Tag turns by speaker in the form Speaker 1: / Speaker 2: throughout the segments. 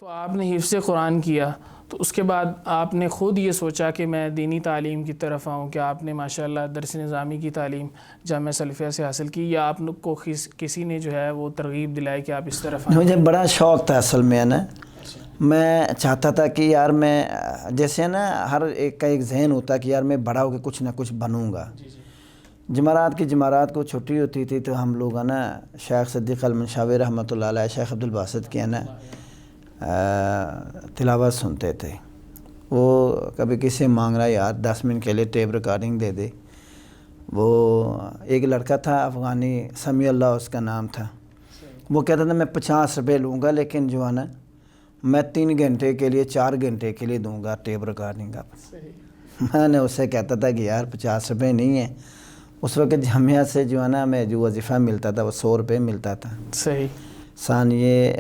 Speaker 1: تو آپ نے حفظ قرآن کیا تو اس کے بعد آپ نے خود یہ سوچا کہ میں دینی تعلیم کی طرف آؤں، کہ آپ نے ماشاءاللہ درس نظامی کی تعلیم جامعہ سلفیہ سے حاصل کی، یا آپ کو کسی نے جو ہے وہ ترغیب دلائی کہ آپ اس طرف آئیں؟
Speaker 2: مجھے بڑا شوق تھا اصل میں نا، میں چاہتا تھا کہ یار میں جیسے نا ہر ایک کا ایک ذہن ہوتا ہے کہ یار میں بڑا ہو کے کچھ نہ کچھ بنوں گا۔ جمعرات کو چھٹی ہوتی تھی تو ہم لوگ نا شیخ صدیق المنشاوی رحمۃ اللہ علیہ، شیخ عبدالباسط کی نا تلاوت سنتے تھے۔ وہ کبھی کسی مانگ رہا یار 10 منٹ کے لیے ٹیپ ریکارڈنگ دے دے۔ وہ ایک لڑکا تھا افغانی، سمیع اللہ اس کا نام تھا، وہ کہتا تھا میں 50 روپے لوں گا لیکن جو ہے نا میں 3 گھنٹے کے لیے 4 گھنٹے کے لیے دوں گا ٹیپ ریکارڈنگ کا۔ میں نے اسے کہتا تھا کہ یار 50 روپے نہیں ہے، اس وقت جامعہ سے جو ہے نا ہمیں جو وظیفہ ملتا تھا وہ 100 روپے ملتا تھا۔
Speaker 1: صحیح۔
Speaker 2: سن یہ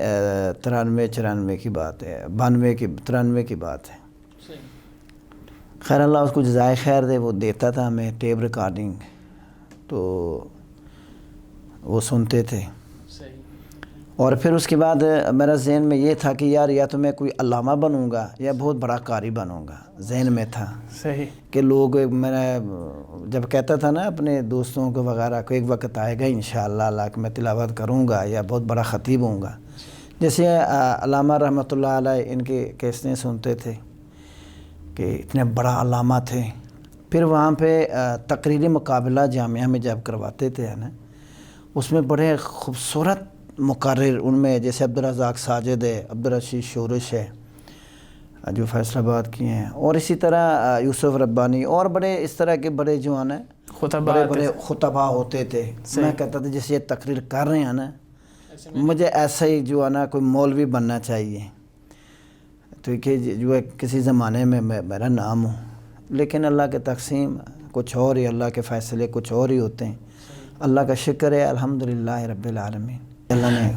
Speaker 2: 93-94 کی بات ہے، 93 کی بات ہے۔ خیر اللہ اس کو جزائے خیر دے، وہ دیتا تھا ہمیں ٹیپ ریکارڈنگ، تو وہ سنتے تھے۔ اور پھر اس کے بعد میرا ذہن میں یہ تھا کہ یار یا تو میں کوئی علامہ بنوں گا یا بہت بڑا قاری بنوں گا، ذہن میں تھا۔
Speaker 1: صحیح۔
Speaker 2: کہ لوگ میں جب کہتا تھا نا اپنے دوستوں کو وغیرہ کو ایک وقت آئے گا انشاءاللہ اللہ کہ میں تلاوت کروں گا یا بہت بڑا خطیب ہوں گا۔ جیسے علامہ رحمۃ اللہ علیہ ان کے کیسٹیں سنتے تھے کہ اتنے بڑا علامہ تھے۔ پھر وہاں پہ تقریری مقابلہ جامعہ میں جب کرواتے تھے نا، اس میں بڑے خوبصورت مقرر ان میں جیسے عبدالرزاق ساجد ہے، عبدالرشید شورش ہے جو فیصل آباد کی ہیں، اور اسی طرح یوسف ربانی، اور بڑے اس طرح کے بڑے جو ہیں بڑے خطبہ ہوتے تھے۔ میں کہتا تھا جیسے یہ تقریر کر رہے ہیں نا، مجھے ایسا ہی جو ہے نا کوئی مولوی بننا چاہیے، تو کہ جو ہے کسی زمانے میں میرا نام ہو، لیکن اللہ کے تقسیم کچھ اور ہی، اللہ کے فیصلے کچھ اور ہی ہوتے ہیں۔ اللہ کا شکر ہے الحمدللہ رب العالمین، اللہ نے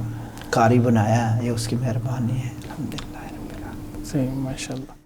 Speaker 2: قاری بنایا، یہ اس کی مہربانی ہے، الحمدللہ رب العالمین۔
Speaker 1: صحیح، ماشاءاللہ۔